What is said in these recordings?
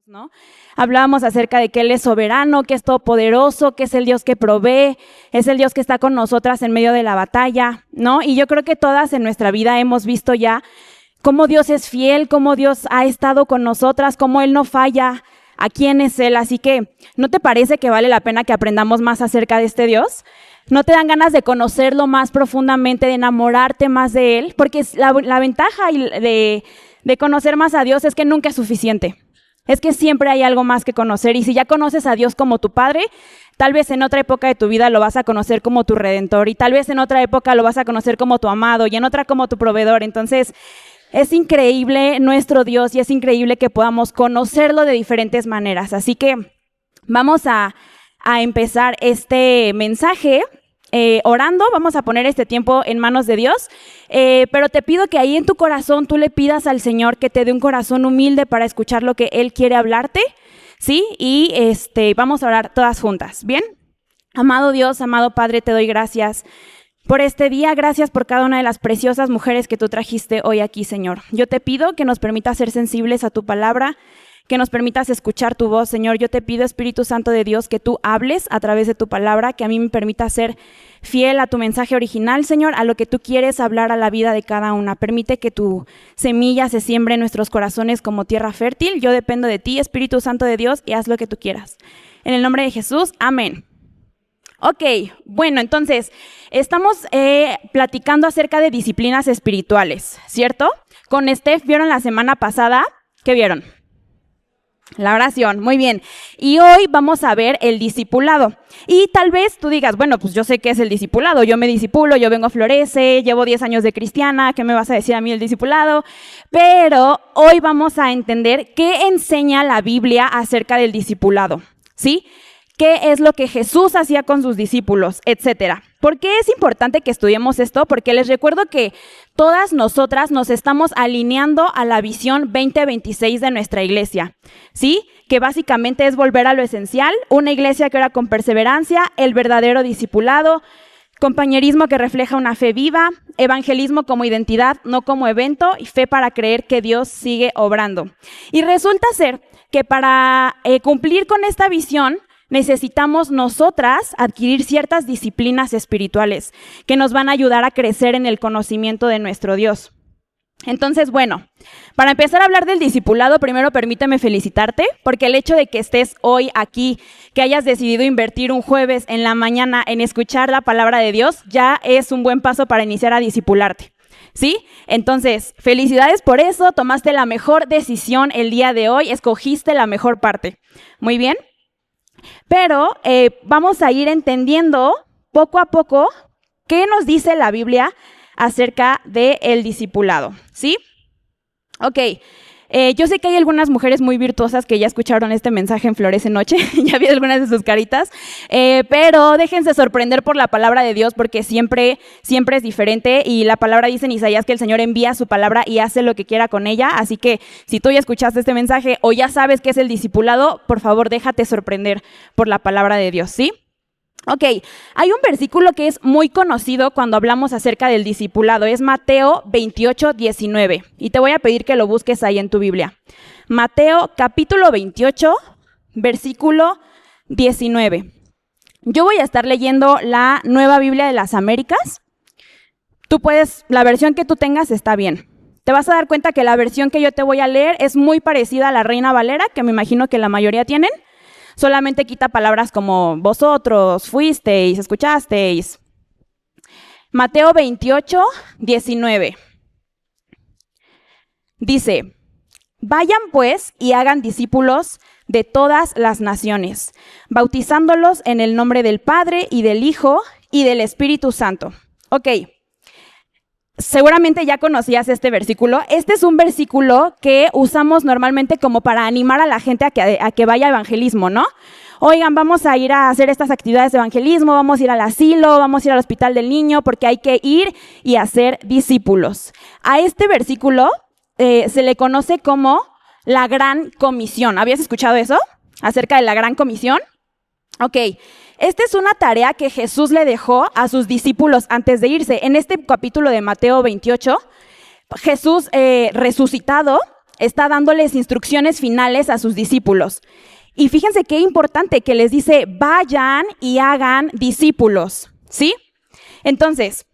¿no? Hablábamos acerca de que Él es soberano, que es todopoderoso, que es el Dios que provee, es el Dios que está con nosotras en medio de la batalla, ¿no? Y yo creo que todas en nuestra vida hemos visto ya cómo Dios es fiel, cómo Dios ha estado con nosotras, cómo Él no falla, a quién es Él. Así que, ¿no te parece que vale la pena que aprendamos más acerca de este Dios? ¿No te dan ganas de conocerlo más profundamente, de enamorarte más de Él? Porque la ventaja de conocer más a Dios es que nunca es suficiente. Es que siempre hay algo más que conocer. Y si ya conoces a Dios como tu Padre, tal vez en otra época de tu vida lo vas a conocer como tu Redentor. Y tal vez en otra época lo vas a conocer como tu amado y en otra como tu proveedor. Entonces, es increíble nuestro Dios y es increíble que podamos conocerlo de diferentes maneras. Así que vamos a empezar este mensaje orando. Vamos a poner este tiempo en manos de Dios, pero te pido que ahí en tu corazón tú le pidas al Señor que te dé un corazón humilde para escuchar lo que Él quiere hablarte, ¿sí? Y vamos a orar todas juntas, ¿bien? Amado Dios, amado Padre, te doy gracias por este día, gracias por cada una de las preciosas mujeres que tú trajiste hoy aquí, Señor. Yo te pido que nos permitas ser sensibles a tu palabra, que nos permitas escuchar tu voz, Señor. Yo te pido, Espíritu Santo de Dios, que tú hables a través de tu palabra, que a mí me permita ser fiel a tu mensaje original, Señor, a lo que tú quieres hablar a la vida de cada una. Permite que tu semilla se siembre en nuestros corazones como tierra fértil. Yo dependo de ti, Espíritu Santo de Dios, y haz lo que tú quieras. En el nombre de Jesús, amén. Ok, bueno, entonces, estamos platicando acerca de disciplinas espirituales, ¿cierto? Con Steph vieron la semana pasada, ¿qué vieron? La oración, muy bien. Y hoy vamos a ver el discipulado. Y tal vez tú digas, bueno, pues yo sé qué es el discipulado, yo me discipulo, yo vengo a Florece, llevo 10 años de cristiana, ¿qué me vas a decir a mí el discipulado? Pero hoy vamos a entender qué enseña la Biblia acerca del discipulado, ¿sí? ¿Qué es lo que Jesús hacía con sus discípulos, etcétera? ¿Por qué es importante que estudiemos esto? Porque les recuerdo que todas nosotras nos estamos alineando a la visión 2026 de nuestra iglesia, ¿sí? Que básicamente es volver a lo esencial, una iglesia que ora con perseverancia, el verdadero discipulado, compañerismo que refleja una fe viva, evangelismo como identidad, no como evento, y fe para creer que Dios sigue obrando. Y resulta ser que para cumplir con esta visión, necesitamos nosotras adquirir ciertas disciplinas espirituales que nos van a ayudar a crecer en el conocimiento de nuestro Dios. Entonces, bueno, para empezar a hablar del discipulado, primero permíteme felicitarte, porque el hecho de que estés hoy aquí, que hayas decidido invertir un jueves en la mañana en escuchar la palabra de Dios, ya es un buen paso para iniciar a discipularte, ¿sí? Entonces, felicidades por eso, tomaste la mejor decisión el día de hoy, escogiste la mejor parte. Muy bien. Pero vamos a ir entendiendo poco a poco qué nos dice la Biblia acerca del discipulado, ¿sí? Ok, yo sé que hay algunas mujeres muy virtuosas que ya escucharon este mensaje en Florece Noche, ya vi algunas de sus caritas, pero déjense sorprender por la palabra de Dios porque siempre es diferente y la palabra dice en Isaías que el Señor envía su palabra y hace lo que quiera con ella, así que si tú ya escuchaste este mensaje o ya sabes qué es el discipulado, por favor déjate sorprender por la palabra de Dios, ¿sí? Ok, hay un versículo que es muy conocido cuando hablamos acerca del discipulado, es Mateo 28:19, y te voy a pedir que lo busques ahí en tu Biblia. Mateo capítulo 28, versículo 19. Yo voy a estar leyendo la Nueva Biblia de las Américas. Tú puedes, la versión que tú tengas está bien. Te vas a dar cuenta que la versión que yo te voy a leer es muy parecida a la Reina Valera, que me imagino que la mayoría tienen. Solamente quita palabras como vosotros, fuisteis, escuchasteis. Mateo 28:19. Dice, vayan pues y hagan discípulos de todas las naciones, bautizándolos en el nombre del Padre y del Hijo y del Espíritu Santo. Ok. Seguramente ya conocías este versículo. Este es un versículo que usamos normalmente como para animar a la gente a que vaya a evangelismo, ¿no? Oigan, vamos a ir a hacer estas actividades de evangelismo, vamos a ir al asilo, vamos a ir al hospital del niño, porque hay que ir y hacer discípulos. A este versículo se le conoce como la Gran Comisión. ¿Habías escuchado eso? Acerca de la Gran Comisión. Ok. Esta es una tarea que Jesús le dejó a sus discípulos antes de irse. En este capítulo de Mateo 28, Jesús resucitado está dándoles instrucciones finales a sus discípulos. Y fíjense qué importante que les dice, vayan y hagan discípulos, ¿sí? Entonces,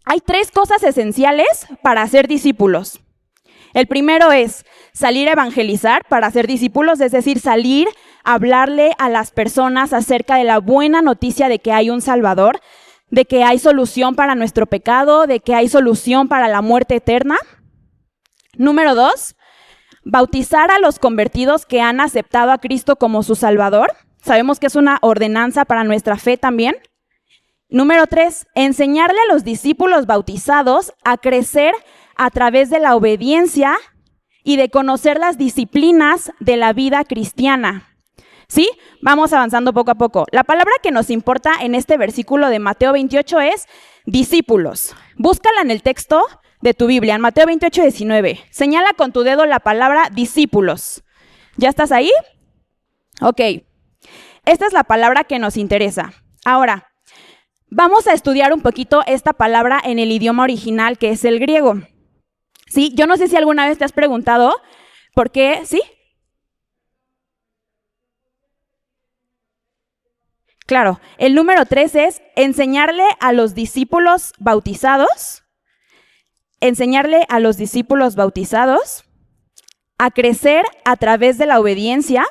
hay 3 cosas esenciales para hacer discípulos. El primero es salir a evangelizar para hacer discípulos, es decir, salir a hablarle a las personas acerca de la buena noticia de que hay un Salvador, de que hay solución para nuestro pecado, de que hay solución para la muerte eterna. Número 2, bautizar a los convertidos que han aceptado a Cristo como su Salvador. Sabemos que es una ordenanza para nuestra fe también. Número 3, enseñarle a los discípulos bautizados a crecer a través de la obediencia y de conocer las disciplinas de la vida cristiana. ¿Sí? Vamos avanzando poco a poco. La palabra que nos importa en este versículo de Mateo 28 es discípulos. Búscala en el texto de tu Biblia, en Mateo 28, 19. Señala con tu dedo la palabra discípulos. ¿Ya estás ahí? Ok. Esta es la palabra que nos interesa. Ahora, vamos a estudiar un poquito esta palabra en el idioma original, que es el griego. ¿Sí? Yo no sé si alguna vez te has preguntado por qué, ¿sí? Claro, el número 3 es enseñarle a los discípulos bautizados, a crecer a través de la obediencia,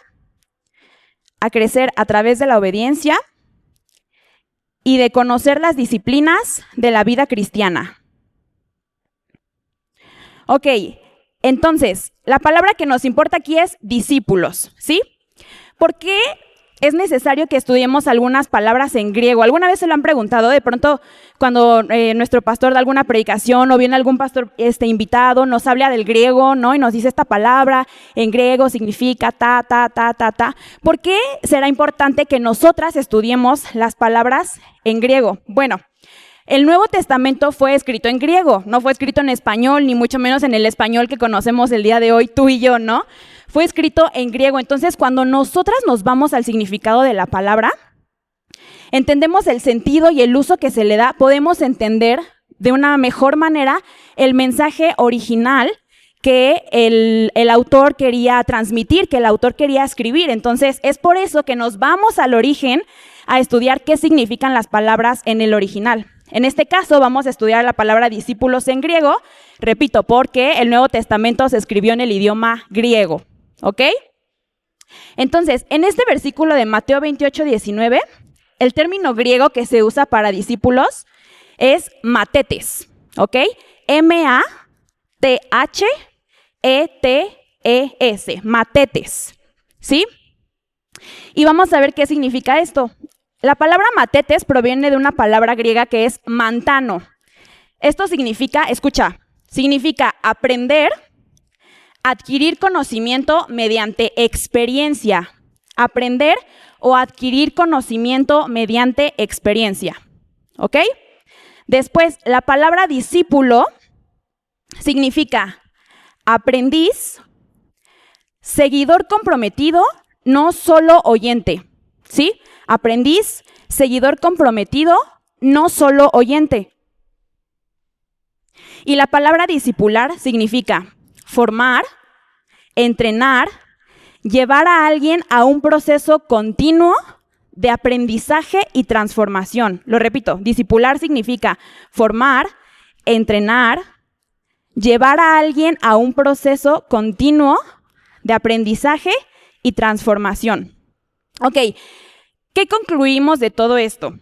y de conocer las disciplinas de la vida cristiana. Ok, entonces, la palabra que nos importa aquí es discípulos, ¿sí? ¿Por qué es necesario que estudiemos algunas palabras en griego? ¿Alguna vez se lo han preguntado? De pronto, cuando nuestro pastor da alguna predicación o viene algún pastor invitado, nos habla del griego, ¿no? Y nos dice esta palabra en griego significa ta. ¿Por qué será importante que nosotras estudiemos las palabras en griego? Bueno, el Nuevo Testamento fue escrito en griego, no fue escrito en español, ni mucho menos en el español que conocemos el día de hoy, tú y yo, ¿no? Fue escrito en griego. Entonces, cuando nosotras nos vamos al significado de la palabra, entendemos el sentido y el uso que se le da, podemos entender de una mejor manera el mensaje original que el autor quería transmitir, que el autor quería escribir. Entonces, es por eso que nos vamos al origen a estudiar qué significan las palabras en el original. En este caso, vamos a estudiar la palabra discípulos en griego, repito, porque el Nuevo Testamento se escribió en el idioma griego, ¿ok? Entonces, en este versículo de Mateo 28, 19, el término griego que se usa para discípulos es matetes, ¿ok? M-A-T-H-E-T-E-S, matetes, ¿sí? Y vamos a ver qué significa esto. La palabra matetes proviene de una palabra griega que es mantano. Esto significa, escucha, significa aprender, adquirir conocimiento mediante experiencia. Aprender o adquirir conocimiento mediante experiencia. ¿Ok? Después, la palabra discípulo significa aprendiz, seguidor comprometido, no solo oyente. ¿Sí? Aprendiz, seguidor comprometido, no solo oyente. Y la palabra discipular significa formar, entrenar, llevar a alguien a un proceso continuo de aprendizaje y transformación. Lo repito, discipular significa formar, entrenar, llevar a alguien a un proceso continuo de aprendizaje y transformación. Ok, ¿qué concluimos de todo esto?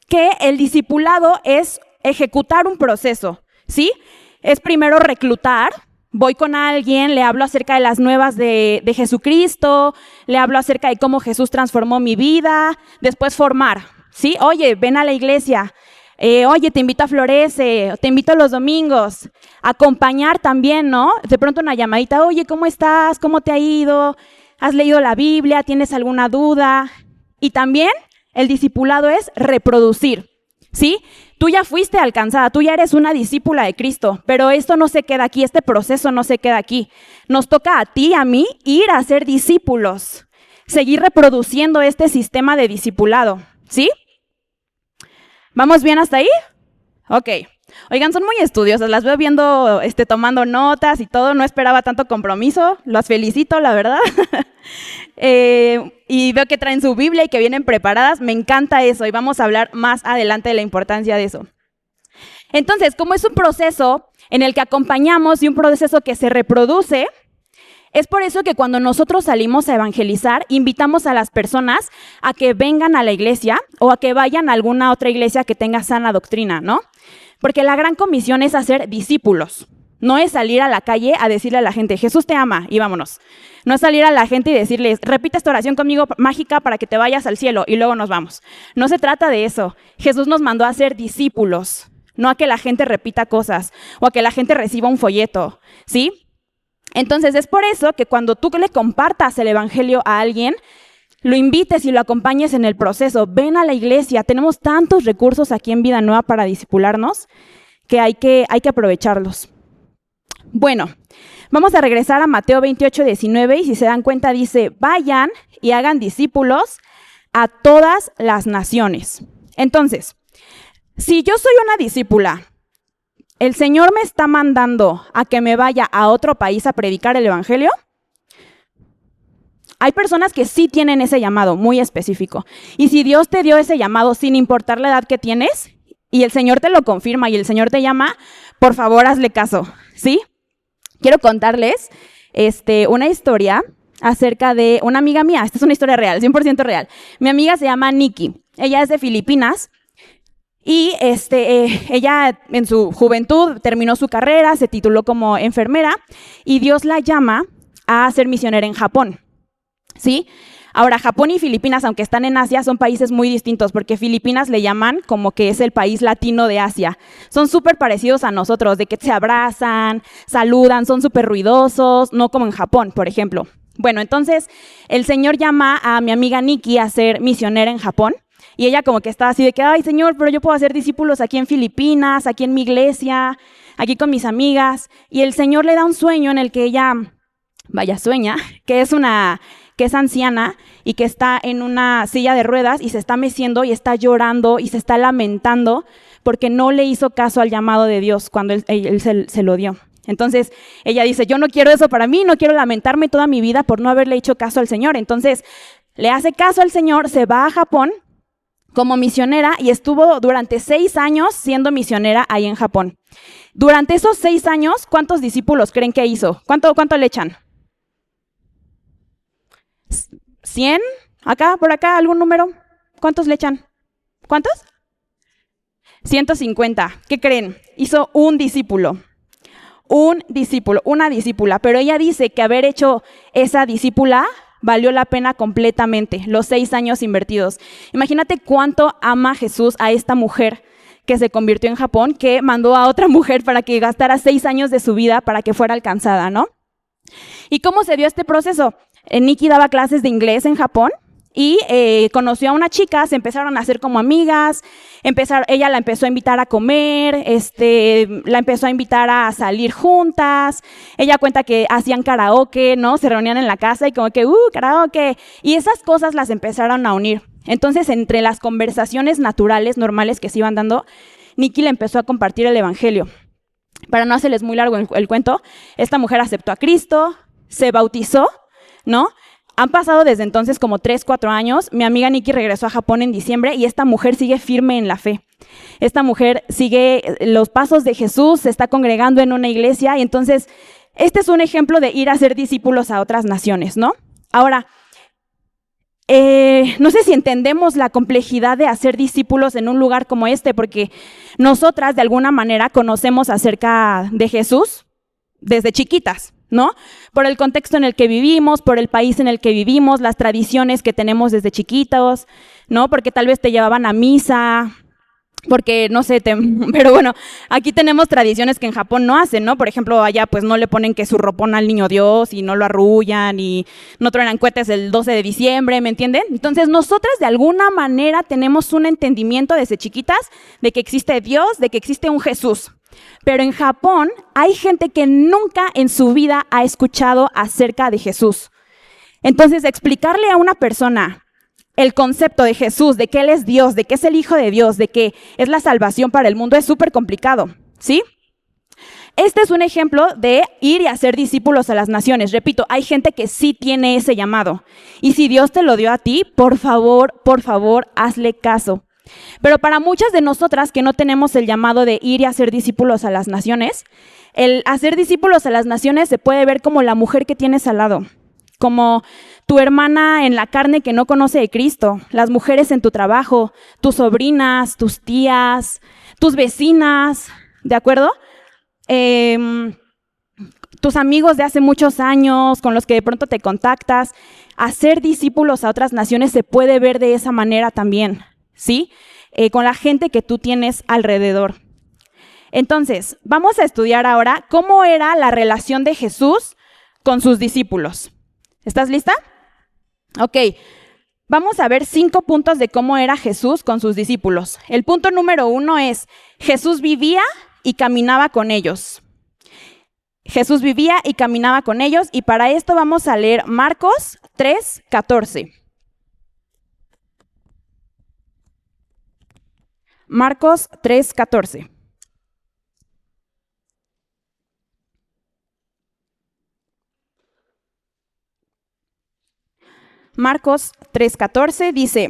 Que el discipulado es ejecutar un proceso, ¿sí? Es primero reclutar. Voy con alguien, le hablo acerca de las nuevas de Jesucristo, le hablo acerca de cómo Jesús transformó mi vida, después formar, ¿sí? Oye, ven a la iglesia, oye, te invito a Florece, te invito los domingos, acompañar también, ¿no? De pronto una llamadita, oye, ¿cómo estás? ¿Cómo te ha ido? ¿Has leído la Biblia? ¿Tienes alguna duda? Y también el discipulado es reproducir, ¿sí? Tú ya fuiste alcanzada, tú ya eres una discípula de Cristo, pero esto no se queda aquí, este proceso no se queda aquí. Nos toca a ti y a mí ir a ser discípulos, seguir reproduciendo este sistema de discipulado, ¿sí? ¿Vamos bien hasta ahí? Ok, Oigan, son muy estudiosas, las veo viendo, tomando notas y todo, no esperaba tanto compromiso, las felicito, la verdad. Y veo que traen su Biblia y que vienen preparadas, me encanta eso y vamos a hablar más adelante de la importancia de eso. Entonces, como es un proceso en el que acompañamos y un proceso que se reproduce, es por eso que cuando nosotros salimos a evangelizar, invitamos a las personas a que vengan a la iglesia o a que vayan a alguna otra iglesia que tenga sana doctrina, ¿no? Porque la gran comisión es hacer discípulos, no es salir a la calle a decirle a la gente, Jesús te ama y vámonos. No es salir a la gente y decirles, repite esta oración conmigo mágica para que te vayas al cielo y luego nos vamos. No se trata de eso. Jesús nos mandó a ser discípulos, no a que la gente repita cosas o a que la gente reciba un folleto, ¿sí? Entonces es por eso que cuando tú le compartas el evangelio a alguien, lo invites y lo acompañes en el proceso. Ven a la iglesia, tenemos tantos recursos aquí en Vida Nueva para discipularnos que hay que aprovecharlos. Bueno, vamos a regresar a Mateo 28:19 y si se dan cuenta dice, vayan y hagan discípulos a todas las naciones. Entonces, si yo soy una discípula, ¿el Señor me está mandando a que me vaya a otro país a predicar el evangelio? Hay personas que sí tienen ese llamado muy específico. Y si Dios te dio ese llamado sin importar la edad que tienes, y el Señor te lo confirma y el Señor te llama, por favor hazle caso, ¿sí? Quiero contarles una historia acerca de una amiga mía. Esta es una historia real, 100% real. Mi amiga se llama Nikki. Ella es de Filipinas. Y ella en su juventud terminó su carrera, se tituló como enfermera y Dios la llama a ser misionera en Japón, ¿sí? Ahora, Japón y Filipinas, aunque están en Asia, son países muy distintos porque Filipinas le llaman como que es el país latino de Asia. Son súper parecidos a nosotros, de que se abrazan, saludan, son súper ruidosos, no como en Japón, por ejemplo. Bueno, entonces el Señor llama a mi amiga Nikki a ser misionera en Japón. Y ella como que estaba así de que, ay, Señor, pero yo puedo hacer discípulos aquí en Filipinas, aquí en mi iglesia, aquí con mis amigas. Y el Señor le da un sueño en el que ella, sueña, que es anciana y que está en una silla de ruedas y se está meciendo y está llorando y se está lamentando porque no le hizo caso al llamado de Dios cuando él se lo dio. Entonces ella dice, yo no quiero eso para mí, no quiero lamentarme toda mi vida por no haberle hecho caso al Señor. Entonces le hace caso al Señor, se va a Japón como misionera y estuvo durante 6 años siendo misionera ahí en Japón. Durante esos 6 años, ¿cuántos discípulos creen que hizo? ¿Cuánto le echan? ¿100? ¿Acá, por acá, algún número? ¿Cuántos le echan? ¿Cuántos? 150. ¿Qué creen? Hizo un discípulo, una discípula, pero ella dice que haber hecho esa discípula valió la pena completamente, los 6 años invertidos. Imagínate cuánto ama Jesús a esta mujer que se convirtió en Japón, que mandó a otra mujer para que gastara 6 años de su vida para que fuera alcanzada, ¿no? ¿Y cómo se dio este proceso? Nikki daba clases de inglés en Japón y conoció a una chica, se empezaron a hacer como amigas, ella la empezó a invitar a comer, la empezó a invitar a salir juntas, ella cuenta que hacían karaoke, ¿no? Se reunían en la casa y como que, karaoke, y esas cosas las empezaron a unir. Entonces, entre las conversaciones naturales, normales que se iban dando, Nikki le empezó a compartir el evangelio. Para no hacerles muy largo el cuento, esta mujer aceptó a Cristo, se bautizó, ¿no? Han pasado desde entonces como 3-4 años. Mi amiga Nikki regresó a Japón en diciembre y esta mujer sigue firme en la fe. Esta mujer sigue los pasos de Jesús, se está congregando en una iglesia y entonces este es un ejemplo de ir a ser discípulos a otras naciones, ¿no? Ahora, no sé si entendemos la complejidad de hacer discípulos en un lugar como este, porque nosotras de alguna manera conocemos acerca de Jesús desde chiquitas, ¿no? Por el contexto en el que vivimos, por el país en el que vivimos, las tradiciones que tenemos desde chiquitos, ¿no? Porque tal vez te llevaban a misa, porque no sé, pero bueno, aquí tenemos tradiciones que en Japón no hacen, ¿no? Por ejemplo, allá pues no le ponen que su ropón al niño Dios y no lo arrullan y no truenan cohetes el 12 de diciembre, ¿me entienden? Entonces nosotras de alguna manera tenemos un entendimiento desde chiquitas de que existe Dios, de que existe un Jesús. Pero en Japón hay gente que nunca en su vida ha escuchado acerca de Jesús. Entonces, explicarle a una persona el concepto de Jesús, de que Él es Dios, de que es el Hijo de Dios, de que es la salvación para el mundo, es súper complicado. ¿sí? Este es un ejemplo de ir y hacer discípulos a las naciones. Repito, hay gente que sí tiene ese llamado. Y si Dios te lo dio a ti, por favor, hazle caso. Pero para muchas de nosotras que no tenemos el llamado de ir y hacer discípulos a las naciones, el hacer discípulos a las naciones se puede ver como la mujer que tienes al lado, como tu hermana en la carne que no conoce de Cristo, las mujeres en tu trabajo, tus sobrinas, tus tías, tus vecinas, ¿de acuerdo? Tus amigos de hace muchos años, con los que de pronto te contactas. Hacer discípulos a otras naciones se puede ver de esa manera también, ¿sí? Con la gente que tú tienes alrededor. Entonces, vamos a estudiar ahora cómo era la relación de Jesús con sus discípulos. ¿Estás lista? Ok, vamos a ver 5 puntos de cómo era Jesús con sus discípulos. El punto número 1 es, Jesús vivía y caminaba con ellos. Jesús vivía y caminaba con ellos, y para esto vamos a leer Marcos 3:14. Marcos 3:14. Marcos 3:14 dice,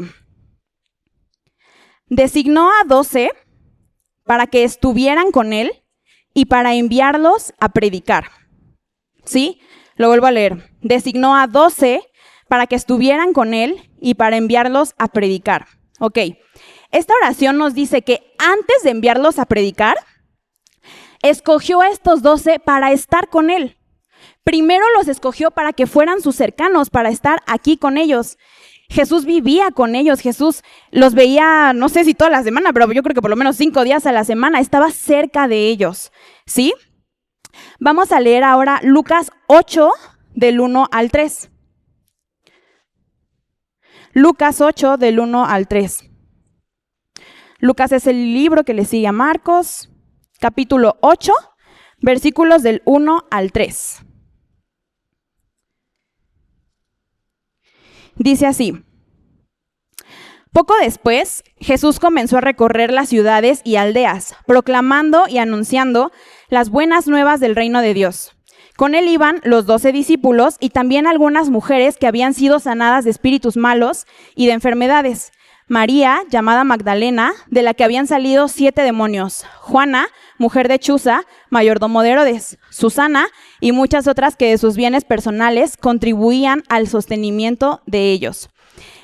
designó a 12 para que estuvieran con él y para enviarlos a predicar. ¿Sí? Lo vuelvo a leer. Designó a 12 para que estuvieran con él y para enviarlos a predicar. Ok. Esta oración nos dice que antes de enviarlos a predicar, escogió a estos 12 para estar con él. Primero los escogió para que fueran sus cercanos, para estar aquí con ellos. Jesús vivía con ellos, Jesús los veía, no sé si toda la semana, pero yo creo que por lo menos 5 días a la semana, estaba cerca de ellos, ¿sí? Vamos a leer ahora Lucas 8, del 1 al 3. Lucas 8, del 1 al 3. Lucas es el libro que le sigue a Marcos, capítulo 8, versículos del 1 al 3. Dice así, poco después, Jesús comenzó a recorrer las ciudades y aldeas, proclamando y anunciando las buenas nuevas del reino de Dios. Con él iban los 12 discípulos y también algunas mujeres que habían sido sanadas de espíritus malos y de enfermedades. María, llamada Magdalena, de la que habían salido 7 demonios. Juana, mujer de Chuza, mayordomo de Herodes. Susana y muchas otras que de sus bienes personales contribuían al sostenimiento de ellos.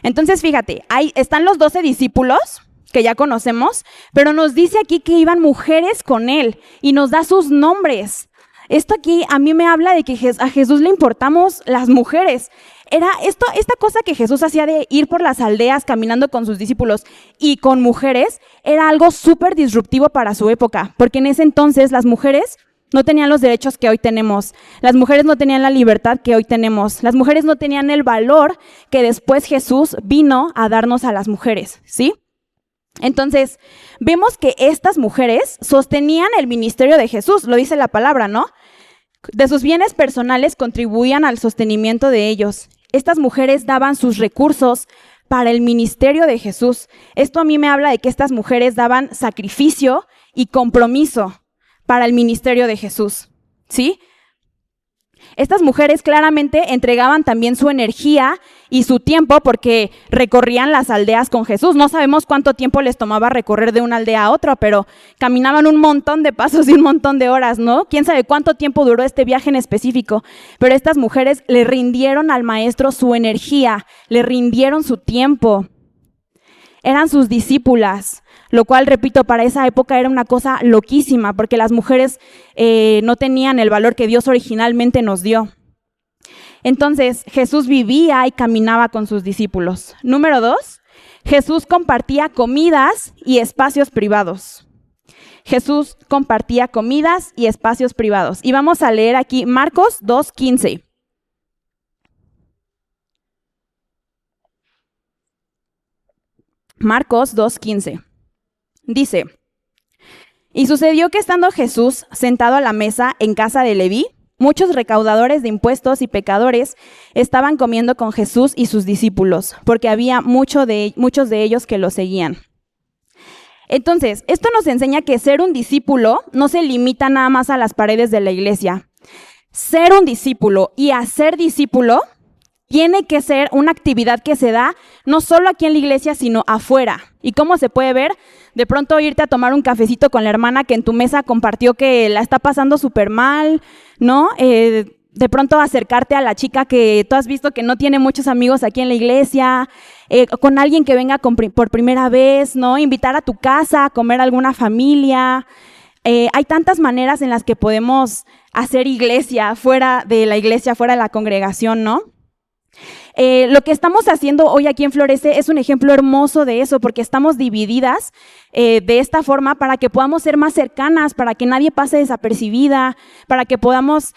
Entonces, fíjate, ahí están los 12 discípulos que ya conocemos, pero nos dice aquí que iban mujeres con él y nos da sus nombres. Esto aquí a mí me habla de que a Jesús le importamos las mujeres. Era esta cosa que Jesús hacía de ir por las aldeas caminando con sus discípulos y con mujeres, era algo súper disruptivo para su época, porque en ese entonces las mujeres no tenían los derechos que hoy tenemos, las mujeres no tenían la libertad que hoy tenemos, las mujeres no tenían el valor que después Jesús vino a darnos a las mujeres, ¿sí? Entonces, vemos que estas mujeres sostenían el ministerio de Jesús, lo dice la palabra, ¿no? De sus bienes personales contribuían al sostenimiento de ellos. Estas mujeres daban sus recursos para el ministerio de Jesús. Esto a mí me habla de que estas mujeres daban sacrificio y compromiso para el ministerio de Jesús, ¿sí? Estas mujeres claramente entregaban también su energía y su tiempo porque recorrían las aldeas con Jesús. No sabemos cuánto tiempo les tomaba recorrer de una aldea a otra, pero caminaban un montón de pasos y un montón de horas, ¿no? Quién sabe cuánto tiempo duró este viaje en específico, pero estas mujeres le rindieron al maestro su energía, le rindieron su tiempo. Eran sus discípulas, lo cual, repito, para esa época era una cosa loquísima, porque las mujeres no tenían el valor que Dios originalmente nos dio. Entonces, Jesús vivía y caminaba con sus discípulos. Número 2, Jesús compartía comidas y espacios privados. Jesús compartía comidas y espacios privados. Y vamos a leer aquí Marcos 2:15. Marcos 2:15. Dice, y sucedió que estando Jesús sentado a la mesa en casa de Leví, muchos recaudadores de impuestos y pecadores estaban comiendo con Jesús y sus discípulos, porque había muchos de ellos que lo seguían. Entonces, esto nos enseña que ser un discípulo no se limita nada más a las paredes de la iglesia. Ser un discípulo y hacer discípulo tiene que ser una actividad que se da no solo aquí en la iglesia, sino afuera. ¿Y cómo se puede ver? De pronto irte a tomar un cafecito con la hermana que en tu mesa compartió que la está pasando súper mal, ¿no? De pronto acercarte a la chica que tú has visto que no tiene muchos amigos aquí en la iglesia, con alguien que venga por primera vez, ¿no? Invitar a tu casa a comer a alguna familia. Hay tantas maneras en las que podemos hacer iglesia, fuera de la iglesia, fuera de la congregación, ¿no? Lo que estamos haciendo hoy aquí en Florece es un ejemplo hermoso de eso, porque estamos divididas de esta forma para que podamos ser más cercanas, para que nadie pase desapercibida, para que podamos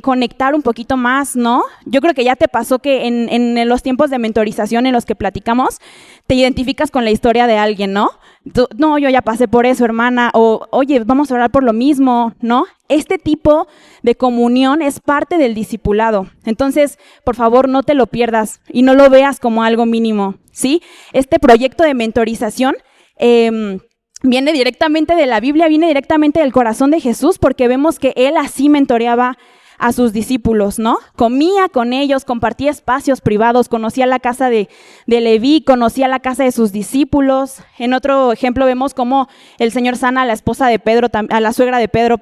conectar un poquito más, ¿no? Yo creo que ya te pasó que en los tiempos de mentorización en los que platicamos, te identificas con la historia de alguien, ¿no? No, yo ya pasé por eso, hermana, o oye, vamos a orar por lo mismo, ¿no? Este tipo de comunión es parte del discipulado. Entonces, por favor, no te lo pierdas y no lo veas como algo mínimo, ¿sí? Este proyecto de mentorización viene directamente de la Biblia, viene directamente del corazón de Jesús, porque vemos que Él así mentoreaba a sus discípulos, ¿no? Comía con ellos, compartía espacios privados, conocía la casa de Leví, conocía la casa de sus discípulos. En otro ejemplo vemos cómo el Señor sana a la esposa de Pedro, a la suegra de Pedro,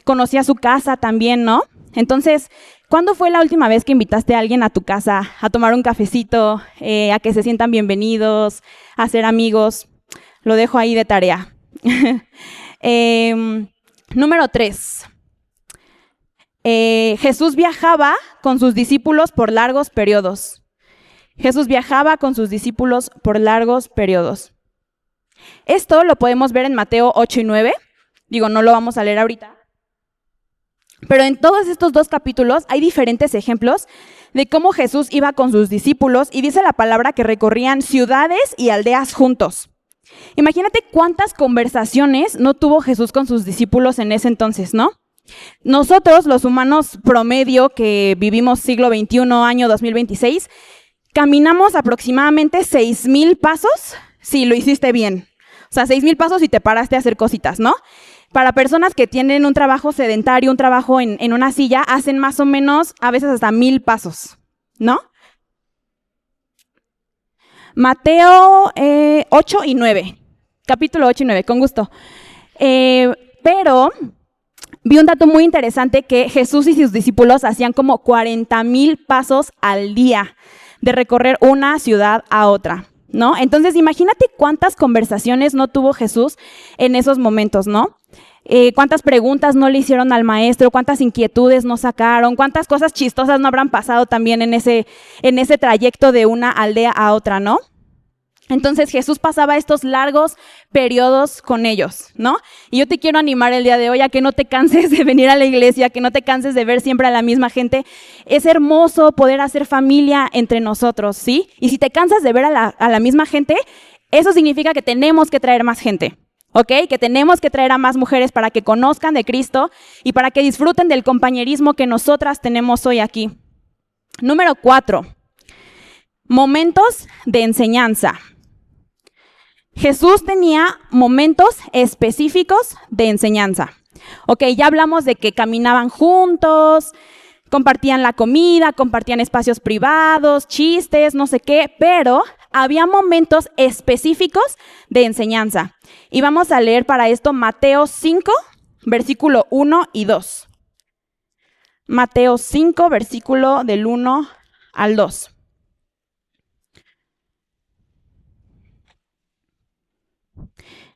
conocía su casa también, ¿no? Entonces, ¿cuándo fue la última vez que invitaste a alguien a tu casa a tomar un cafecito, a que se sientan bienvenidos, a ser amigos? Lo dejo ahí de tarea. Número 3. Jesús viajaba con sus discípulos por largos periodos. Jesús viajaba con sus discípulos por largos periodos. Esto lo podemos ver en Mateo 8 y 9. Digo, no lo vamos a leer ahorita. Pero en todos estos 2 capítulos hay diferentes ejemplos de cómo Jesús iba con sus discípulos y dice la palabra que recorrían ciudades y aldeas juntos. Imagínate cuántas conversaciones no tuvo Jesús con sus discípulos en ese entonces, ¿no? Nosotros, los humanos promedio que vivimos siglo XXI, año 2026, caminamos aproximadamente 6,000 pasos si lo hiciste bien. O sea, 6,000 pasos si te paraste a hacer cositas, ¿no? Para personas que tienen un trabajo sedentario, un trabajo en una silla, hacen más o menos, a veces hasta 1,000 pasos, ¿no? Mateo 8 y 9, capítulo 8 y 9, con gusto. Pero vi un dato muy interesante que Jesús y sus discípulos hacían como 40,000 pasos al día de recorrer una ciudad a otra, ¿no? Entonces, imagínate cuántas conversaciones no tuvo Jesús en esos momentos, ¿no? Cuántas preguntas no le hicieron al maestro, cuántas inquietudes no sacaron, cuántas cosas chistosas no habrán pasado también en ese trayecto de una aldea a otra, ¿no? Entonces Jesús pasaba estos largos periodos con ellos, ¿no? Y yo te quiero animar el día de hoy a que no te canses de venir a la iglesia, que no te canses de ver siempre a la misma gente. Es hermoso poder hacer familia entre nosotros, ¿sí? Y si te cansas de ver a la misma gente, eso significa que tenemos que traer más gente, ¿ok? Que tenemos que traer a más mujeres para que conozcan de Cristo y para que disfruten del compañerismo que nosotras tenemos hoy aquí. Número 4, momentos de enseñanza. Jesús tenía momentos específicos de enseñanza. Ok, ya hablamos de que caminaban juntos, compartían la comida, compartían espacios privados, chistes, no sé qué, pero había momentos específicos de enseñanza. Y vamos a leer para esto Mateo 5, versículo 1 y 2. Mateo 5, versículo del 1 al 2.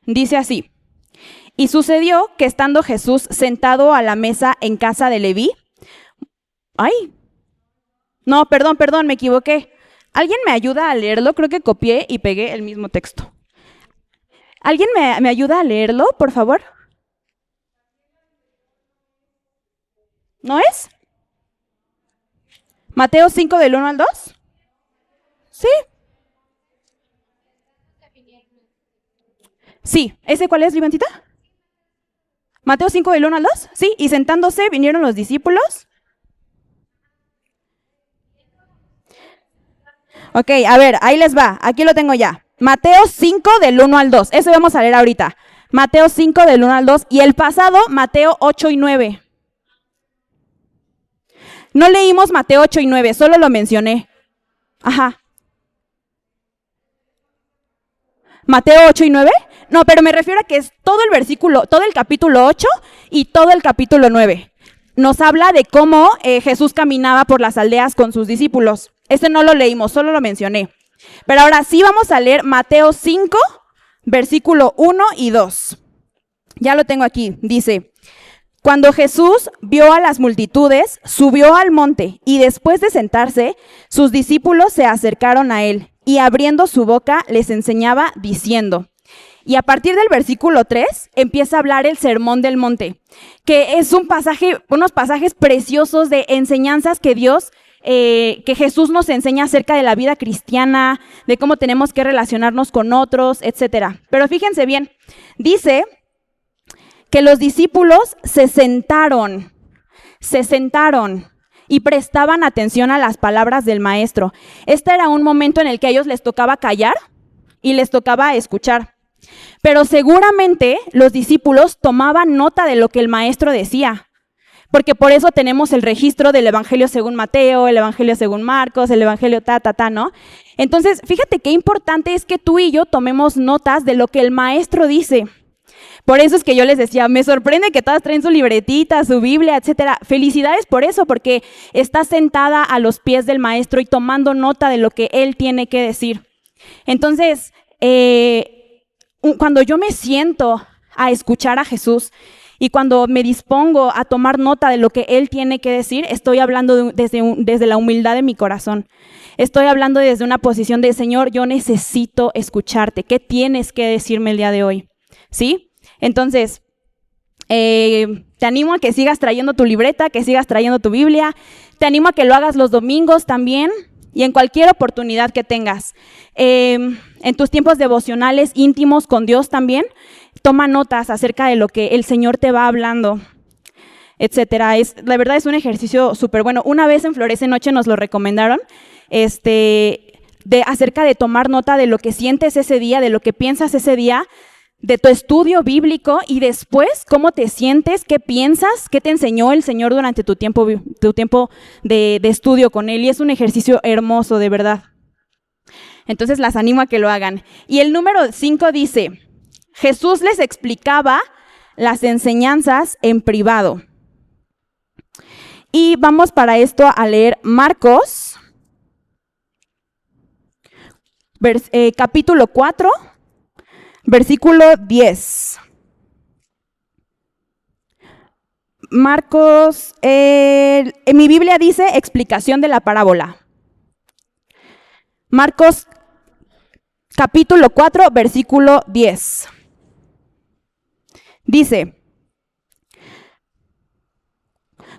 Dice así: y sucedió que estando Jesús sentado a la mesa en casa de Leví, perdón, me equivoqué. ¿Alguien me ayuda a leerlo? Creo que copié y pegué el mismo texto. ¿Alguien me ayuda a leerlo, por favor? ¿No es? ¿Mateo 5 del 1 al 2? Sí. Sí, ¿ese cuál es, Livancita? Mateo 5 del 1 al 2, sí, y sentándose vinieron los discípulos. Ok, a ver, ahí les va, aquí lo tengo ya. Mateo 5 del 1 al 2. Eso vamos a leer ahorita. Mateo 5 del 1 al 2 y el pasado Mateo 8 y 9. No leímos Mateo 8 y 9, solo lo mencioné. Ajá. ¿Mateo 8 y 9? No, pero me refiero a que es todo el versículo, todo el capítulo 8 y todo el capítulo 9. Nos habla de cómo Jesús caminaba por las aldeas con sus discípulos. Ese no lo leímos, solo lo mencioné. Pero ahora sí vamos a leer Mateo 5, versículo 1 y 2. Ya lo tengo aquí, dice: cuando Jesús vio a las multitudes, subió al monte y después de sentarse, sus discípulos se acercaron a él y abriendo su boca les enseñaba diciendo. Y a partir del versículo 3 empieza a hablar el Sermón del Monte, que es unos pasajes preciosos de enseñanzas que que Jesús nos enseña acerca de la vida cristiana, de cómo tenemos que relacionarnos con otros, etc. Pero fíjense bien, dice que los discípulos se sentaron y prestaban atención a las palabras del maestro. Este era un momento en el que a ellos les tocaba callar y les tocaba escuchar. Pero seguramente los discípulos tomaban nota de lo que el maestro decía, porque por eso tenemos el registro del Evangelio según Mateo, el Evangelio según Marcos, el Evangelio ¿no? Entonces, fíjate qué importante es que tú y yo tomemos notas de lo que el maestro dice. Por eso es que yo les decía, me sorprende que todas traen su libretita, su Biblia, etcétera. Felicidades por eso, porque estás sentada a los pies del maestro y tomando nota de lo que él tiene que decir. Entonces, cuando yo me siento a escuchar a Jesús y cuando me dispongo a tomar nota de lo que él tiene que decir, estoy hablando desde la humildad de mi corazón. Estoy hablando desde una posición de: Señor, yo necesito escucharte. ¿Qué tienes que decirme el día de hoy? ¿Sí? Entonces, te animo a que sigas trayendo tu libreta, que sigas trayendo tu Biblia. Te animo a que lo hagas los domingos también y en cualquier oportunidad que tengas. En tus tiempos devocionales íntimos con Dios también, toma notas acerca de lo que el Señor te va hablando, etcétera. La verdad es un ejercicio súper bueno. Una vez en Florece Noche nos lo recomendaron, acerca de tomar nota de lo que sientes ese día, de lo que piensas ese día, de tu estudio bíblico y después cómo te sientes, qué piensas, qué te enseñó el Señor durante tu tiempo de estudio con Él. Y es un ejercicio hermoso, de verdad. Entonces las animo a que lo hagan. Y el número 5 dice: Jesús les explicaba las enseñanzas en privado. Y vamos para esto a leer Marcos, capítulo 4, versículo 10. Marcos, en mi Biblia dice explicación de la parábola. Marcos, capítulo 4, versículo 10. Dice: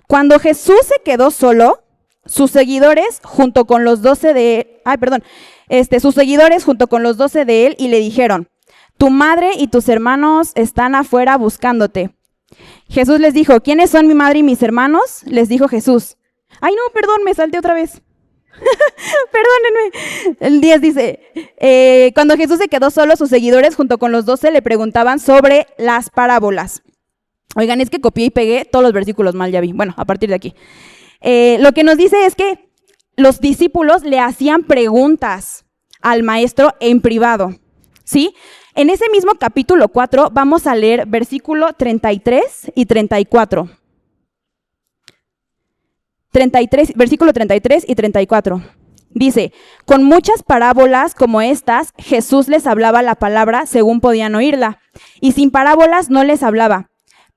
cuando Jesús se quedó solo, sus seguidores junto con los 12 de él y le dijeron: tu madre y tus hermanos están afuera buscándote. Jesús les dijo: ¿quiénes son mi madre y mis hermanos? Les dijo Jesús. Ay, no, perdón, me salté otra vez. Perdónenme. El 10 dice: cuando Jesús se quedó solo, sus seguidores junto con los 12 le preguntaban sobre las parábolas. Oigan, es que copié y pegué todos los versículos mal, ya vi. Bueno, a partir de aquí. Lo que nos dice es que los discípulos le hacían preguntas al maestro en privado, ¿sí? En ese mismo capítulo 4 vamos a leer versículo 33 y 34. Versículo 33 y 34. Dice: con muchas parábolas como estas, Jesús les hablaba la palabra según podían oírla, y sin parábolas no les hablaba,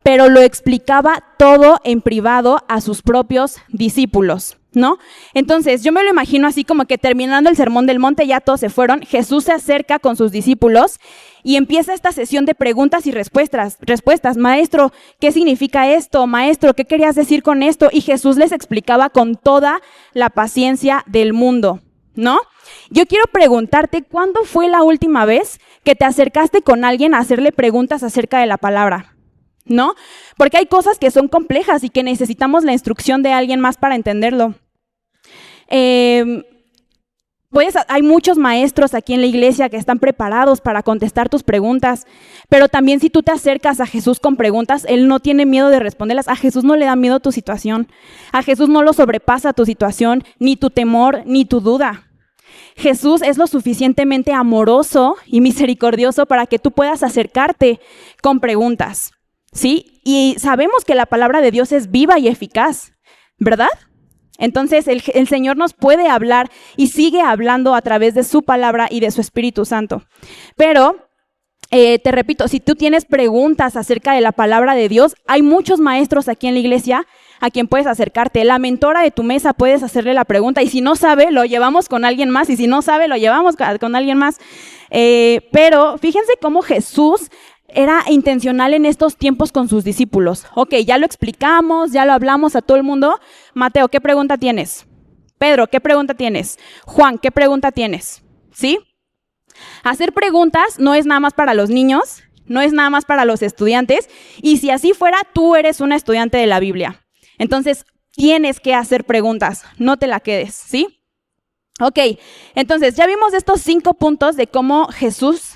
pero lo explicaba todo en privado a sus propios discípulos, ¿no? Entonces, yo me lo imagino así como que terminando el Sermón del Monte, ya todos se fueron, Jesús se acerca con sus discípulos y empieza esta sesión de preguntas y respuestas. Maestro, ¿qué significa esto? Maestro, ¿qué querías decir con esto? Y Jesús les explicaba con toda la paciencia del mundo, ¿no? Yo quiero preguntarte, ¿cuándo fue la última vez que te acercaste con alguien a hacerle preguntas acerca de la palabra? ¿No? Porque hay cosas que son complejas y que necesitamos la instrucción de alguien más para entenderlo. Hay muchos maestros aquí en la iglesia que están preparados para contestar tus preguntas, pero también si tú te acercas a Jesús con preguntas, Él no tiene miedo de responderlas. A Jesús no le da miedo tu situación. A Jesús no lo sobrepasa tu situación, ni tu temor, ni tu duda. Jesús es lo suficientemente amoroso y misericordioso para que tú puedas acercarte con preguntas, ¿sí? Y sabemos que la palabra de Dios es viva y eficaz, ¿verdad? Entonces el Señor nos puede hablar y sigue hablando a través de su palabra y de su Espíritu Santo. Pero te repito, si tú tienes preguntas acerca de la palabra de Dios, hay muchos maestros aquí en la iglesia a quien puedes acercarte. La mentora de tu mesa puedes hacerle la pregunta y si no sabe, lo llevamos con alguien más y si no sabe, lo llevamos con alguien más. Pero fíjense cómo Jesús era intencional en estos tiempos con sus discípulos. Ok, ya lo explicamos, ya lo hablamos a todo el mundo. Mateo, ¿qué pregunta tienes? Pedro, ¿qué pregunta tienes? Juan, ¿qué pregunta tienes? ¿Sí? Hacer preguntas no es nada más para los niños, no es nada más para los estudiantes. Y si así fuera, tú eres una estudiante de la Biblia. Entonces, tienes que hacer preguntas, no te la quedes, ¿sí? Ok, entonces ya vimos estos 5 puntos de cómo Jesús...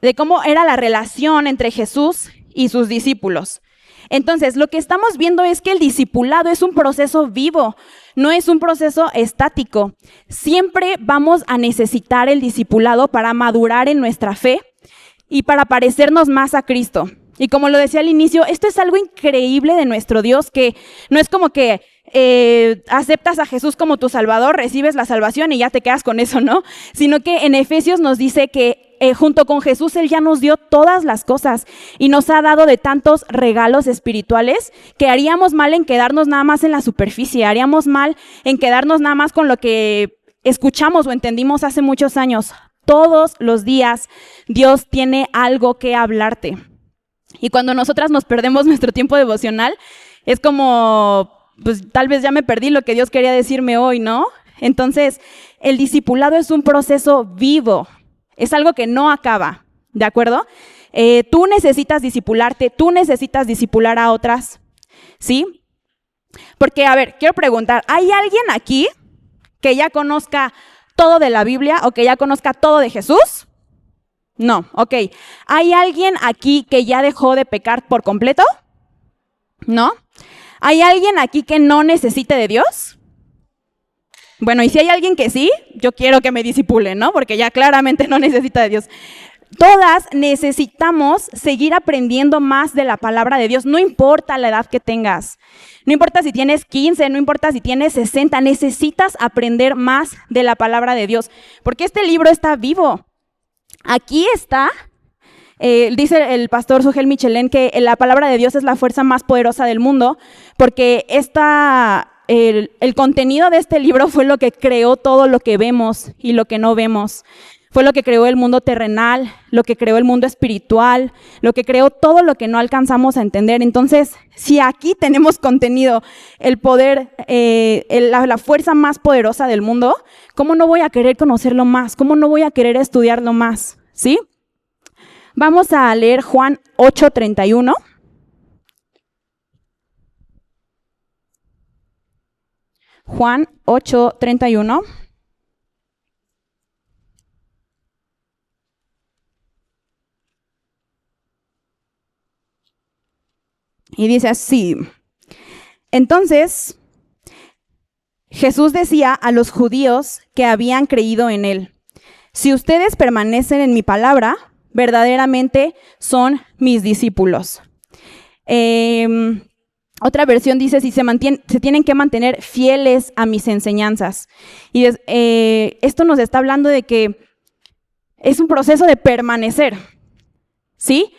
de cómo era la relación entre Jesús y sus discípulos. Entonces, lo que estamos viendo es que el discipulado es un proceso vivo, no es un proceso estático. Siempre vamos a necesitar el discipulado para madurar en nuestra fe y para parecernos más a Cristo. Y como lo decía al inicio, esto es algo increíble de nuestro Dios, que no es como que aceptas a Jesús como tu Salvador, recibes la salvación y ya te quedas con eso, ¿no? Sino que en Efesios nos dice que junto con Jesús Él ya nos dio todas las cosas y nos ha dado de tantos regalos espirituales que haríamos mal en quedarnos nada más en la superficie, haríamos mal en quedarnos nada más con lo que escuchamos o entendimos hace muchos años. Todos los días Dios tiene algo que hablarte. Y cuando nosotras nos perdemos nuestro tiempo devocional, es como, pues tal vez ya me perdí lo que Dios quería decirme hoy, ¿no? Entonces, el discipulado es un proceso vivo, es algo que no acaba, ¿de acuerdo? Tú necesitas discipularte, tú necesitas discipular a otras, ¿sí? Porque, a ver, quiero preguntar, ¿hay alguien aquí que ya conozca todo de la Biblia o que ya conozca todo de Jesús? No, ok. ¿Hay alguien aquí que ya dejó de pecar por completo? ¿No? ¿Hay alguien aquí que no necesite de Dios? Bueno, y si hay alguien que sí, yo quiero que me discipule, ¿no? Porque ya claramente no necesita de Dios. Todas necesitamos seguir aprendiendo más de la palabra de Dios, no importa la edad que tengas. No importa si tienes 15, no importa si tienes 60, necesitas aprender más de la palabra de Dios, porque este libro está vivo. Aquí está, dice el pastor Sugel Michelén que la palabra de Dios es la fuerza más poderosa del mundo, porque el contenido de este libro fue lo que creó todo lo que vemos y lo que no vemos. Fue lo que creó el mundo terrenal, lo que creó el mundo espiritual, lo que creó todo lo que no alcanzamos a entender. Entonces, si aquí tenemos contenido, el poder, la fuerza más poderosa del mundo, ¿cómo no voy a querer conocerlo más? ¿Cómo no voy a querer estudiarlo más? ¿Sí? Vamos a leer Juan 8:31. Juan 8:31. Y dice así: entonces Jesús decía a los judíos que habían creído en él: si ustedes permanecen en mi palabra, verdaderamente son mis discípulos. Otra versión dice: si se tienen que mantener fieles a mis enseñanzas. Y esto nos está hablando de que es un proceso de permanecer, ¿sí?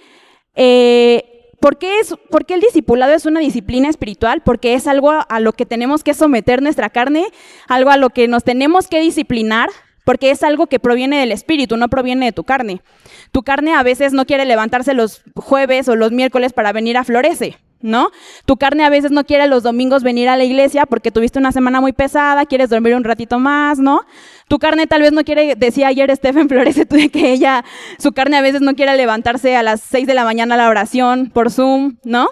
¿Por qué el discipulado es una disciplina espiritual? Porque es algo a lo que tenemos que someter nuestra carne, algo a lo que nos tenemos que disciplinar, porque es algo que proviene del espíritu, no proviene de tu carne. Tu carne a veces no quiere levantarse los jueves o los miércoles para venir a Florece, ¿no? Tu carne a veces no quiere los domingos venir a la iglesia porque tuviste una semana muy pesada, quieres dormir un ratito más, ¿no? Tu carne tal vez no quiere, decía ayer Stephen Florece, que su carne a veces no quiere levantarse a las 6 de la mañana a la oración por Zoom, ¿no?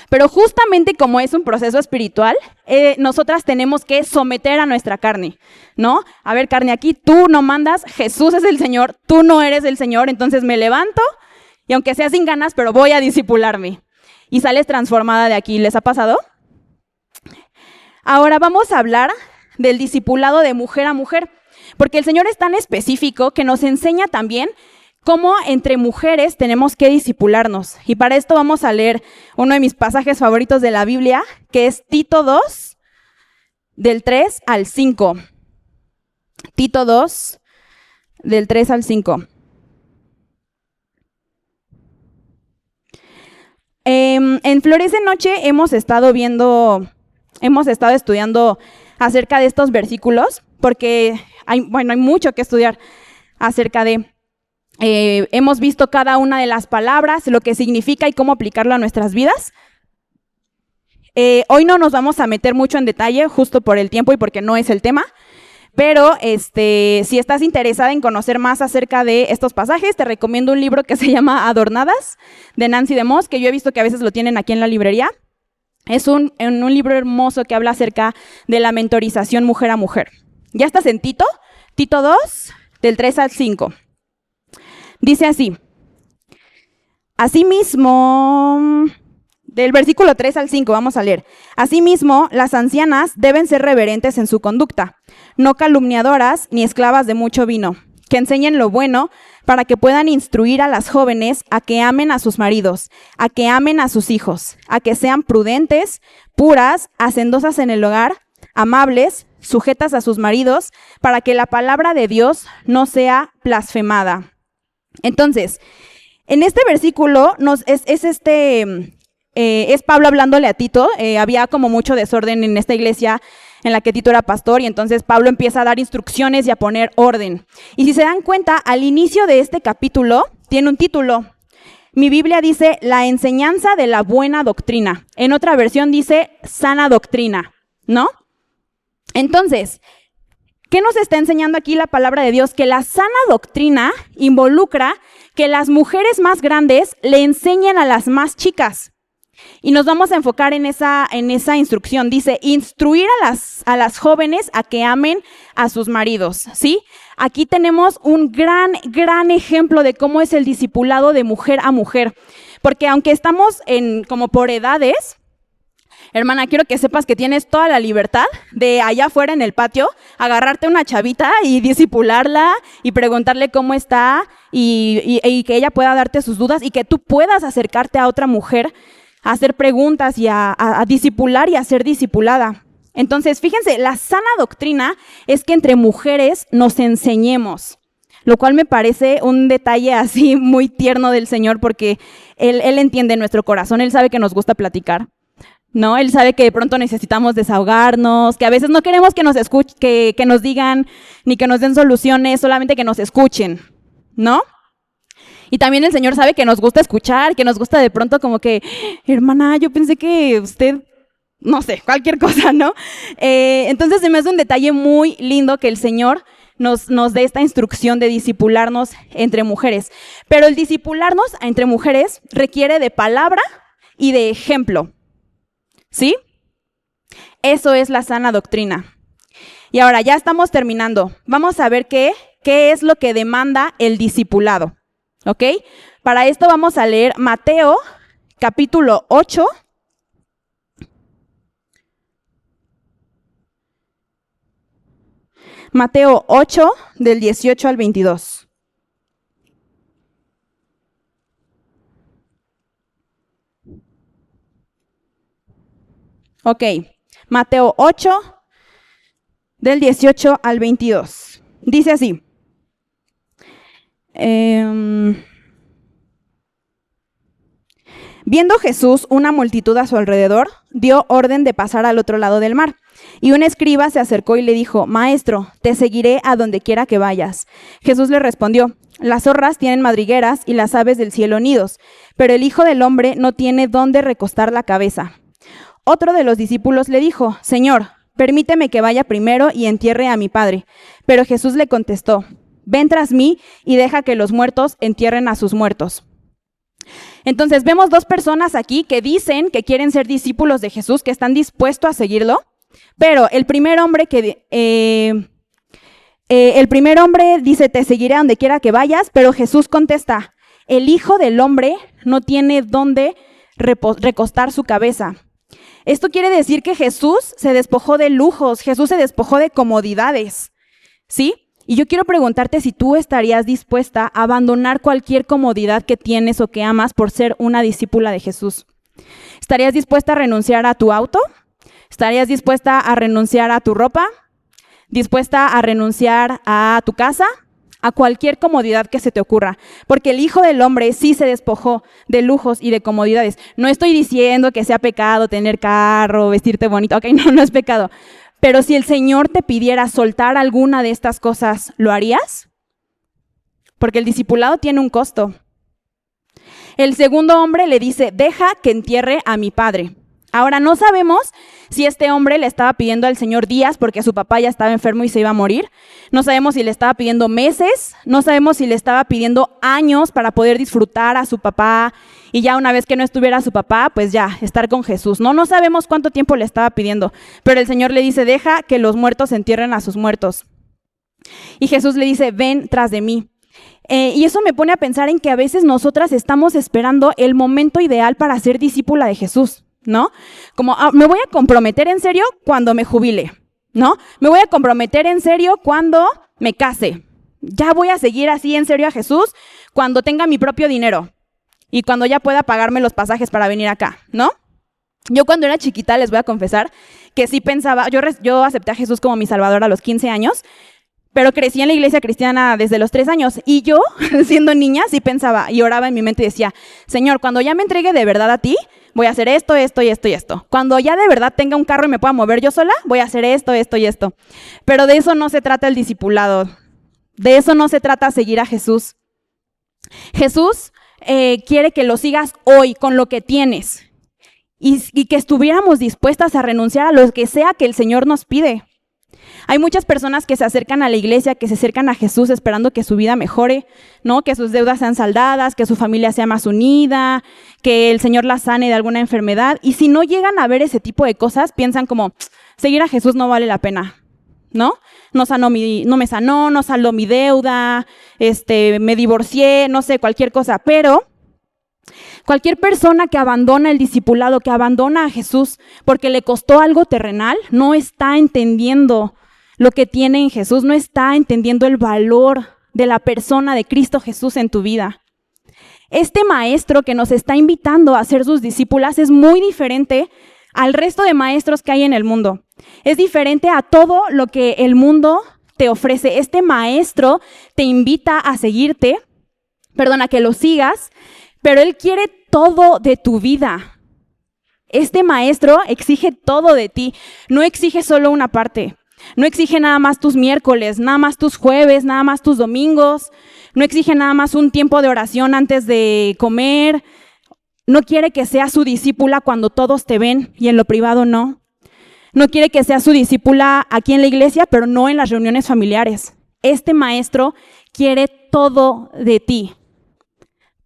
Pero justamente como es un proceso espiritual, nosotras tenemos que someter a nuestra carne, ¿no? A ver, carne, aquí tú no mandas, Jesús es el Señor, tú no eres el Señor, entonces me levanto y aunque sea sin ganas, pero voy a disipularme. Y sales transformada de aquí. ¿Les ha pasado? Ahora vamos a hablar del discipulado de mujer a mujer, porque el Señor es tan específico que nos enseña también cómo entre mujeres tenemos que discipularnos. Y para esto vamos a leer uno de mis pasajes favoritos de la Biblia, que es Tito 2, del 3 al 5. Tito 2, del 3 al 5. En Florece Noche hemos estado estudiando acerca de estos versículos, porque hay mucho que estudiar acerca de... hemos visto cada una de las palabras, lo que significa y cómo aplicarlo a nuestras vidas. Hoy no nos vamos a meter mucho en detalle, justo por el tiempo y porque no es el tema, pero si estás interesada en conocer más acerca de estos pasajes, te recomiendo un libro que se llama Adornadas, de Nancy DeMoss, que yo he visto que a veces lo tienen aquí en la librería. Es un libro hermoso que habla acerca de la mentorización mujer a mujer. ¿Ya estás en Tito? Tito 2, del 3 al 5. Dice así: asimismo, del versículo 3 al 5, vamos a leer. Asimismo, las ancianas deben ser reverentes en su conducta, no calumniadoras ni esclavas de mucho vino, que enseñen lo bueno para que puedan instruir a las jóvenes a que amen a sus maridos, a que amen a sus hijos, a que sean prudentes, puras, hacendosas en el hogar, amables, sujetas a sus maridos, para que la palabra de Dios no sea blasfemada. Entonces, en este versículo es Pablo hablándole a Tito. Había como mucho desorden en esta iglesia en la que Tito era pastor, y entonces Pablo empieza a dar instrucciones y a poner orden. Y si se dan cuenta, al inicio de este capítulo tiene un título. Mi Biblia dice la enseñanza de la buena doctrina. En otra versión dice sana doctrina, ¿no? Entonces, ¿qué nos está enseñando aquí la palabra de Dios? Que la sana doctrina involucra que las mujeres más grandes le enseñen a las más chicas. Y nos vamos a enfocar en esa instrucción. Dice, instruir a las jóvenes a que amen a sus maridos, ¿sí? Aquí tenemos un gran ejemplo de cómo es el discipulado de mujer a mujer. Porque aunque estamos como por edades, hermana, quiero que sepas que tienes toda la libertad de allá afuera en el patio agarrarte una chavita y discipularla y preguntarle cómo está y que ella pueda darte sus dudas y que tú puedas acercarte a otra mujer a hacer preguntas y a discipular y a ser discipulada. Entonces, fíjense, la sana doctrina es que entre mujeres nos enseñemos, lo cual me parece un detalle así muy tierno del Señor, porque Él entiende nuestro corazón, Él sabe que nos gusta platicar, ¿no? Él sabe que de pronto necesitamos desahogarnos, que a veces no queremos que nos escuchen, que nos digan, ni que nos den soluciones, solamente que nos escuchen, ¿no? Y también el Señor sabe que nos gusta escuchar, que nos gusta de pronto como que, hermana, yo pensé que usted, no sé, cualquier cosa, ¿no? Entonces se me hace un detalle muy lindo que el Señor nos dé esta instrucción de discipularnos entre mujeres. Pero el discipularnos entre mujeres requiere de palabra y de ejemplo, ¿sí? Eso es la sana doctrina. Y ahora ya estamos terminando. Vamos a ver qué es lo que demanda el discipulado. ¿Ok? Para esto vamos a leer Mateo, capítulo 8. Mateo 8, del 18 al 22. Ok, Mateo 8, del 18 al 22. Dice así. Viendo Jesús una multitud a su alrededor, dio orden de pasar al otro lado del mar. Y un escriba se acercó y le dijo, Maestro, te seguiré a donde quiera que vayas. Jesús le respondió, las zorras tienen madrigueras y las aves del cielo nidos, pero el Hijo del Hombre no tiene dónde recostar la cabeza. Otro de los discípulos le dijo, Señor, permíteme que vaya primero y entierre a mi padre. Pero Jesús le contestó, ven tras mí y deja que los muertos entierren a sus muertos. Entonces vemos dos personas aquí que dicen que quieren ser discípulos de Jesús, que están dispuestos a seguirlo, pero el primer hombre dice, te seguiré a donde quiera que vayas, pero Jesús contesta, el Hijo del Hombre no tiene dónde recostar su cabeza. Esto quiere decir que Jesús se despojó de lujos, Jesús se despojó de comodidades, ¿sí? Y yo quiero preguntarte si tú estarías dispuesta a abandonar cualquier comodidad que tienes o que amas por ser una discípula de Jesús. ¿Estarías dispuesta a renunciar a tu auto? ¿Estarías dispuesta a renunciar a tu ropa? ¿Dispuesta a renunciar a tu casa? A cualquier comodidad que se te ocurra, porque el Hijo del Hombre sí se despojó de lujos y de comodidades. No estoy diciendo que sea pecado tener carro, vestirte bonito, ok, no es pecado. Pero si el Señor te pidiera soltar alguna de estas cosas, ¿lo harías? Porque el discipulado tiene un costo. El segundo hombre le dice, deja que entierre a mi padre. Ahora, no sabemos si este hombre le estaba pidiendo al Señor días porque su papá ya estaba enfermo y se iba a morir. No sabemos si le estaba pidiendo meses, no sabemos si le estaba pidiendo años para poder disfrutar a su papá y ya una vez que no estuviera su papá, pues ya, estar con Jesús. No sabemos cuánto tiempo le estaba pidiendo, pero el Señor le dice, deja que los muertos entierren a sus muertos. Y Jesús le dice, ven tras de mí. Y eso me pone a pensar en que a veces nosotras estamos esperando el momento ideal para ser discípula de Jesús, ¿no? Como, me voy a comprometer en serio cuando me jubile, ¿no? Me voy a comprometer en serio cuando me case. Ya voy a seguir así en serio a Jesús cuando tenga mi propio dinero y cuando ya pueda pagarme los pasajes para venir acá, ¿no? Yo cuando era chiquita, les voy a confesar, que sí pensaba, yo acepté a Jesús como mi Salvador a los 15 años, pero crecí en la iglesia cristiana desde los 3 años y yo, siendo niña, sí pensaba y oraba en mi mente y decía, Señor, cuando ya me entregue de verdad a ti, voy a hacer esto, esto y esto y esto. Cuando ya de verdad tenga un carro y me pueda mover yo sola, voy a hacer esto, esto y esto. Pero de eso no se trata el discipulado. De eso no se trata seguir a Jesús. Jesús quiere que lo sigas hoy con lo que tienes y que estuviéramos dispuestas a renunciar a lo que sea que el Señor nos pide. Hay muchas personas que se acercan a la iglesia, que se acercan a Jesús esperando que su vida mejore, ¿no? Que sus deudas sean saldadas, que su familia sea más unida, que el Señor la sane de alguna enfermedad. Y si no llegan a ver ese tipo de cosas, piensan como, seguir a Jesús no vale la pena, ¿no? No me sanó, no saldó mi deuda, me divorcié, no sé, cualquier cosa. Pero cualquier persona que abandona el discipulado, que abandona a Jesús porque le costó algo terrenal, no está entendiendo lo que tiene en Jesús, no está entendiendo el valor de la persona de Cristo Jesús en tu vida. Este maestro que nos está invitando a ser sus discípulas es muy diferente al resto de maestros que hay en el mundo. Es diferente a todo lo que el mundo te ofrece. Este maestro te invita a seguirte, a que lo sigas, pero él quiere todo de tu vida. Este maestro exige todo de ti, no exige solo una parte. No exige nada más tus miércoles, nada más tus jueves, nada más tus domingos. No exige nada más un tiempo de oración antes de comer. No quiere que seas su discípula cuando todos te ven y en lo privado no. No quiere que seas su discípula aquí en la iglesia, pero no en las reuniones familiares. Este maestro quiere todo de ti.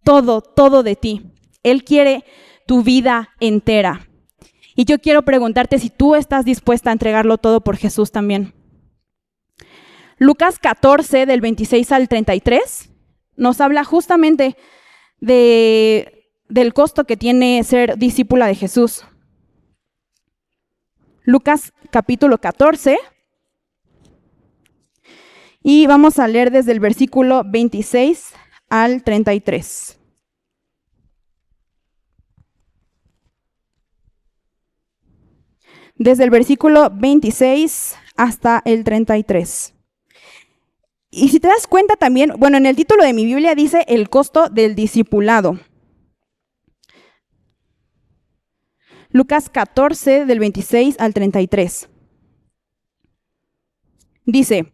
Todo de ti. Él quiere tu vida entera. Y yo quiero preguntarte si tú estás dispuesta a entregarlo todo por Jesús también. Lucas 14, del 26 al 33, nos habla justamente del costo que tiene ser discípula de Jesús. Lucas capítulo 14. Y vamos a leer desde el versículo 26 al 33. Desde el versículo 26 hasta el 33. Y si te das cuenta también, en el título de mi Biblia dice el costo del discipulado. Lucas 14, del 26 al 33. Dice,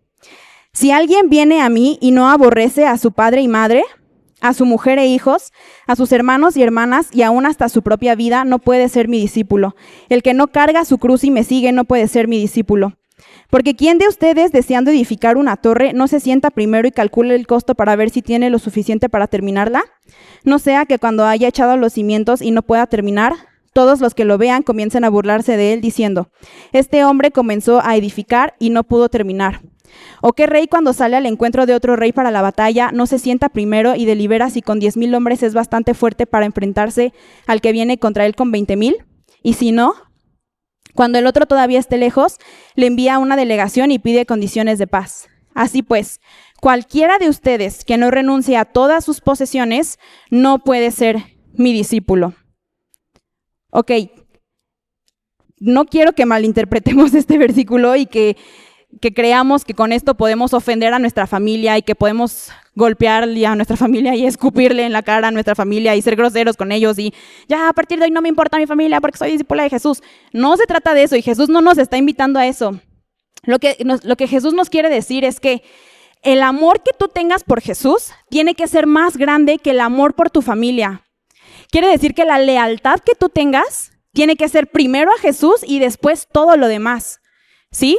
si alguien viene a mí y no aborrece a su padre y madre, a su mujer e hijos, a sus hermanos y hermanas y aún hasta su propia vida, no puede ser mi discípulo. El que no carga su cruz y me sigue no puede ser mi discípulo. Porque ¿quién de ustedes, deseando edificar una torre, no se sienta primero y calcula el costo para ver si tiene lo suficiente para terminarla? No sea que cuando haya echado los cimientos y no pueda terminar, todos los que lo vean comiencen a burlarse de él diciendo, este hombre comenzó a edificar y no pudo terminar. ¿O qué rey cuando sale al encuentro de otro rey para la batalla no se sienta primero y delibera si con 10,000 hombres es bastante fuerte para enfrentarse al que viene contra él con 20,000? Y si no, cuando el otro todavía esté lejos, le envía una delegación y pide condiciones de paz. Así pues, cualquiera de ustedes que no renuncie a todas sus posesiones no puede ser mi discípulo. Ok, no quiero que malinterpretemos este versículo y que creamos que con esto podemos ofender a nuestra familia y que podemos golpearle a nuestra familia y escupirle en la cara a nuestra familia y ser groseros con ellos y ya a partir de hoy no me importa mi familia porque soy discípula de Jesús. No se trata de eso y Jesús no nos está invitando a eso. Lo que Jesús nos quiere decir es que el amor que tú tengas por Jesús tiene que ser más grande que el amor por tu familia. Quiere decir que la lealtad que tú tengas tiene que ser primero a Jesús y después todo lo demás, ¿sí?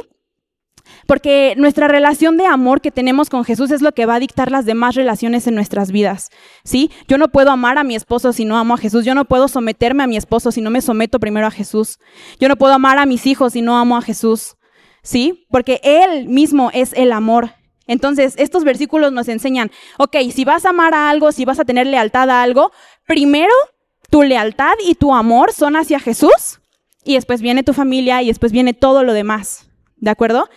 Porque nuestra relación de amor que tenemos con Jesús es lo que va a dictar las demás relaciones en nuestras vidas, ¿sí? Yo no puedo amar a mi esposo si no amo a Jesús. Yo no puedo someterme a mi esposo si no me someto primero a Jesús. Yo no puedo amar a mis hijos si no amo a Jesús, ¿sí? Porque Él mismo es el amor. Entonces, estos versículos nos enseñan, ok, si vas a amar a algo, si vas a tener lealtad a algo, primero tu lealtad y tu amor son hacia Jesús y después viene tu familia y después viene todo lo demás, ¿de acuerdo?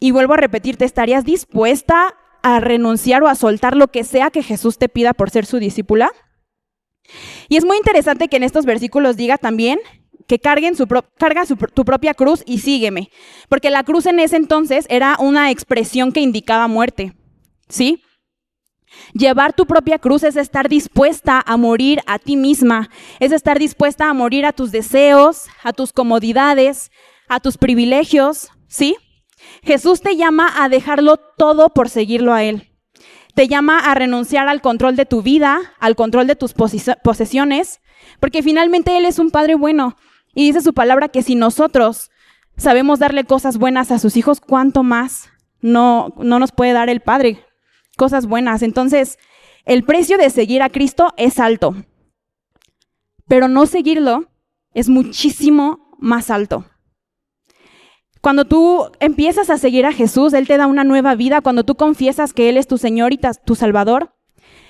Y vuelvo a repetirte, ¿estarías dispuesta a renunciar o a soltar lo que sea que Jesús te pida por ser su discípula? Y es muy interesante que en estos versículos diga también que carga tu propia cruz y sígueme. Porque la cruz en ese entonces era una expresión que indicaba muerte, ¿sí? Llevar tu propia cruz es estar dispuesta a morir a ti misma, es estar dispuesta a morir a tus deseos, a tus comodidades, a tus privilegios, ¿sí? Jesús te llama a dejarlo todo por seguirlo a Él. Te llama a renunciar al control de tu vida, al control de tus posesiones, porque finalmente Él es un Padre bueno. Y dice su palabra que si nosotros sabemos darle cosas buenas a sus hijos, ¿cuánto más no nos puede dar el Padre? Cosas buenas. Entonces, el precio de seguir a Cristo es alto, pero no seguirlo es muchísimo más alto. Cuando tú empiezas a seguir a Jesús, Él te da una nueva vida. Cuando tú confiesas que Él es tu Señor y tu Salvador,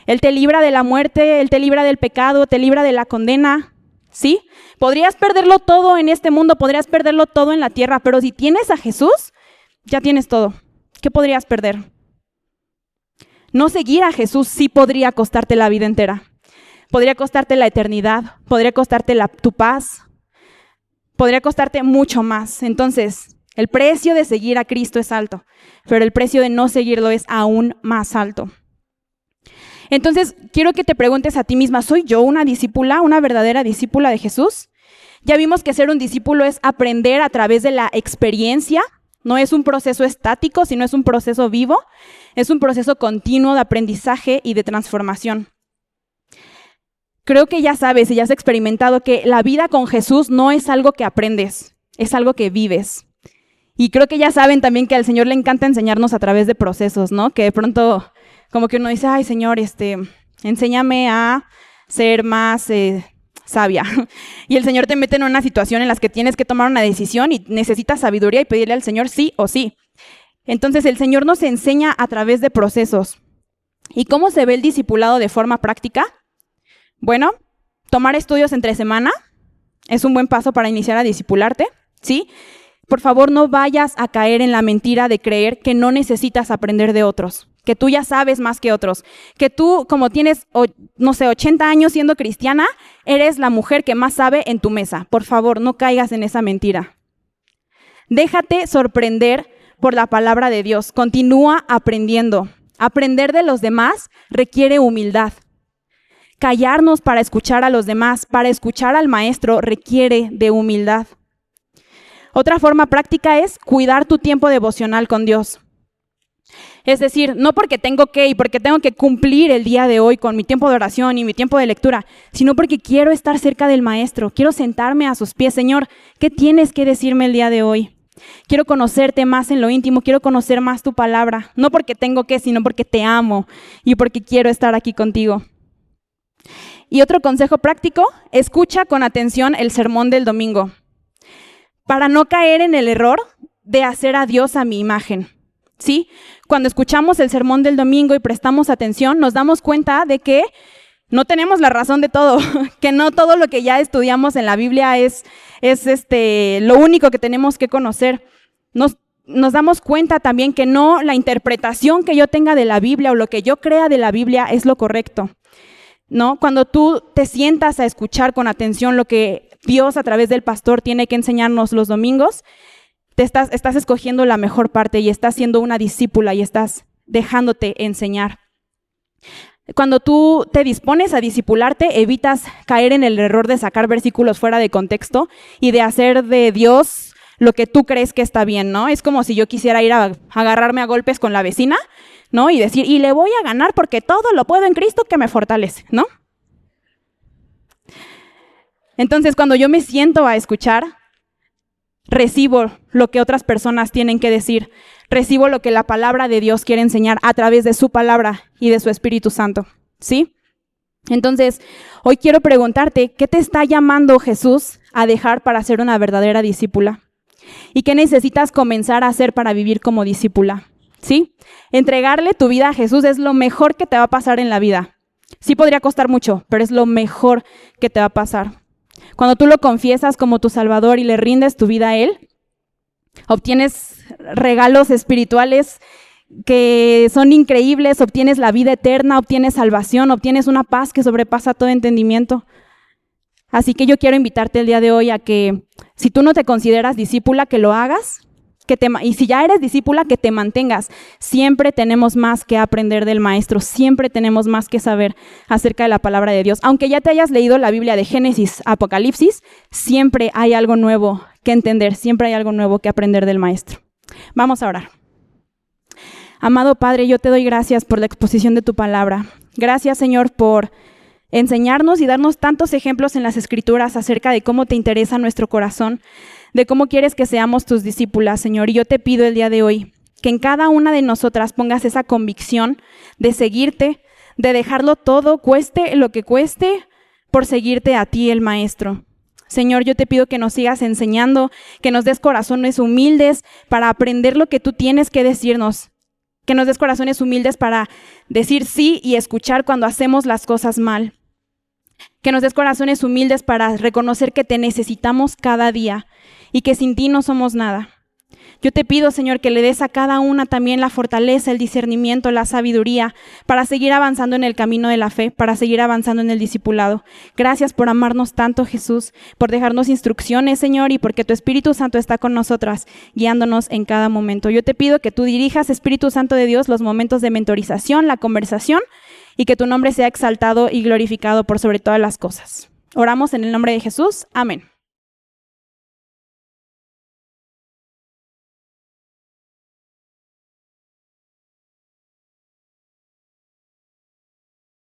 Él te libra de la muerte, Él te libra del pecado, te libra de la condena, ¿sí? Podrías perderlo todo en este mundo, podrías perderlo todo en la tierra, pero si tienes a Jesús, ya tienes todo. ¿Qué podrías perder? No seguir a Jesús sí podría costarte la vida entera. Podría costarte la eternidad, podría costarte tu paz, podría costarte mucho más. Entonces, el precio de seguir a Cristo es alto, pero el precio de no seguirlo es aún más alto. Entonces, quiero que te preguntes a ti misma, ¿soy yo una discípula, una verdadera discípula de Jesús? Ya vimos que ser un discípulo es aprender a través de la experiencia. No es un proceso estático, sino es un proceso vivo. Es un proceso continuo de aprendizaje y de transformación. Creo que ya sabes y ya has experimentado que la vida con Jesús no es algo que aprendes, es algo que vives. Y creo que ya saben también que al Señor le encanta enseñarnos a través de procesos, ¿no? Que de pronto como que uno dice, ay Señor, enséñame a ser más sabia. Y el Señor te mete en una situación en la que tienes que tomar una decisión y necesitas sabiduría y pedirle al Señor sí o sí. Entonces el Señor nos enseña a través de procesos. ¿Y cómo se ve el discipulado de forma práctica? Bueno, tomar estudios entre semana es un buen paso para iniciar a discipularte, ¿sí? Por favor, no vayas a caer en la mentira de creer que no necesitas aprender de otros, que tú ya sabes más que otros, que tú, como tienes, 80 años siendo cristiana, eres la mujer que más sabe en tu mesa. Por favor, no caigas en esa mentira. Déjate sorprender por la palabra de Dios. Continúa aprendiendo. Aprender de los demás requiere humildad. Callarnos para escuchar a los demás, para escuchar al maestro, requiere de humildad. Otra forma práctica es cuidar tu tiempo devocional con Dios. Es decir, no porque tengo que cumplir el día de hoy con mi tiempo de oración y mi tiempo de lectura, sino porque quiero estar cerca del maestro, quiero sentarme a sus pies. Señor, ¿qué tienes que decirme el día de hoy? Quiero conocerte más en lo íntimo, quiero conocer más tu palabra, no porque tengo que, sino porque te amo y porque quiero estar aquí contigo. Y otro consejo práctico, escucha con atención el sermón del domingo, para no caer en el error de hacer a Dios a mi imagen, ¿sí? Cuando escuchamos el sermón del domingo y prestamos atención, nos damos cuenta de que no tenemos la razón de todo, que no todo lo que ya estudiamos en la Biblia es lo único que tenemos que conocer. Nos damos cuenta también que no la interpretación que yo tenga de la Biblia o lo que yo crea de la Biblia es lo correcto, ¿no? Cuando tú te sientas a escuchar con atención lo que Dios a través del pastor tiene que enseñarnos los domingos, estás escogiendo la mejor parte y estás siendo una discípula y estás dejándote enseñar. Cuando tú te dispones a discipularte, evitas caer en el error de sacar versículos fuera de contexto y de hacer de Dios lo que tú crees que está bien, ¿no? Es como si yo quisiera ir a agarrarme a golpes con la vecina, ¿no? Y decir, y le voy a ganar porque todo lo puedo en Cristo que me fortalece, ¿no? Entonces, cuando yo me siento a escuchar, recibo lo que otras personas tienen que decir, recibo lo que la palabra de Dios quiere enseñar a través de su palabra y de su Espíritu Santo, ¿sí? Entonces, hoy quiero preguntarte, ¿qué te está llamando Jesús a dejar para ser una verdadera discípula? ¿Y qué necesitas comenzar a hacer para vivir como discípula? ¿Sí? Entregarle tu vida a Jesús es lo mejor que te va a pasar en la vida. Sí podría costar mucho, pero es lo mejor que te va a pasar. Cuando tú lo confiesas como tu Salvador y le rindes tu vida a Él, obtienes regalos espirituales que son increíbles, obtienes la vida eterna, obtienes salvación, obtienes una paz que sobrepasa todo entendimiento. Así que yo quiero invitarte el día de hoy a que, si tú no te consideras discípula, que lo hagas, y si ya eres discípula, que te mantengas. Siempre tenemos más que aprender del Maestro, siempre tenemos más que saber acerca de la palabra de Dios. Aunque ya te hayas leído la Biblia de Génesis a Apocalipsis, siempre hay algo nuevo que entender, siempre hay algo nuevo que aprender del Maestro. Vamos a orar. Amado Padre, yo te doy gracias por la exposición de tu palabra. Gracias, Señor, por enseñarnos y darnos tantos ejemplos en las Escrituras acerca de cómo te interesa nuestro corazón, de cómo quieres que seamos tus discípulas, Señor. Y yo te pido el día de hoy que en cada una de nosotras pongas esa convicción de seguirte, de dejarlo todo, cueste lo que cueste, por seguirte a ti, el Maestro. Señor, yo te pido que nos sigas enseñando, que nos des corazones humildes para aprender lo que tú tienes que decirnos, que nos des corazones humildes para decir sí y escuchar cuando hacemos las cosas mal, que nos des corazones humildes para reconocer que te necesitamos cada día y que sin ti no somos nada. Yo te pido, Señor, que le des a cada una también la fortaleza, el discernimiento, la sabiduría para seguir avanzando en el camino de la fe, para seguir avanzando en el discipulado. Gracias por amarnos tanto, Jesús, por dejarnos instrucciones, Señor, y porque tu Espíritu Santo está con nosotras, guiándonos en cada momento. Yo te pido que tú dirijas, Espíritu Santo de Dios, los momentos de mentorización, la conversación, y que tu nombre sea exaltado y glorificado por sobre todas las cosas. Oramos en el nombre de Jesús. Amén.